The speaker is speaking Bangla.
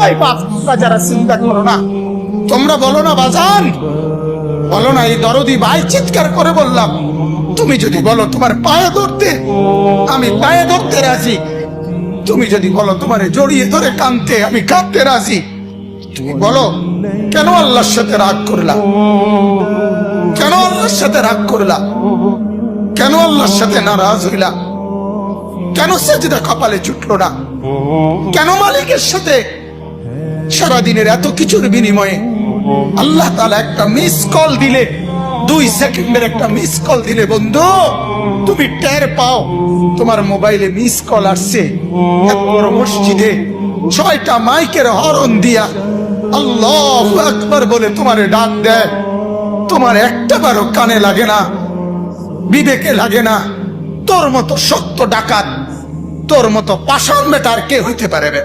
ভাই বাপ যারা চিন্তা করো না, তোমরা বলো না বাজান, বলো না। এই দরদি ভাই চিৎকার করে বললাম, তুমি যদি বলো তোমার পায়ে ধরতে, আমি পায়ে ধরতে রাজি। তুমি যদি বলো তোমার জড়িয়ে ধরে কাঁদতে, আমি কাঁদতে রাজি। তুমি বলো কেন আল্লাহর সাথে রাগ করলা? কেন আল্লাহর সাথে রাগ করলা? কেন আল্লাহর সাথে নারাজ হইলা? কেন সেজদা কপালে ছুটলো না? কেন মালিকের সাথে সারাদিনের এত কিছুর বিনিময়ে আল্লাহ তাআলা একটা মিস কল দিলে, 2 সেকেন্ডের একটা মিস কল দিলে বন্ধু তুমি টের পাও তোমার মোবাইলে মিস কল আসছে। এত বড় মসজিদে 6টা মাইকের হরন দিয়া আল্লাহু আকবার বলে তোমারে ডাক দেয়, তোমার একটা বারও কানে লাগে না, বিবেকে লাগে না। তোর মতো সত্য ডাকাত, তোর মতো পাষাণ বেটার কে হইতে পারে রে?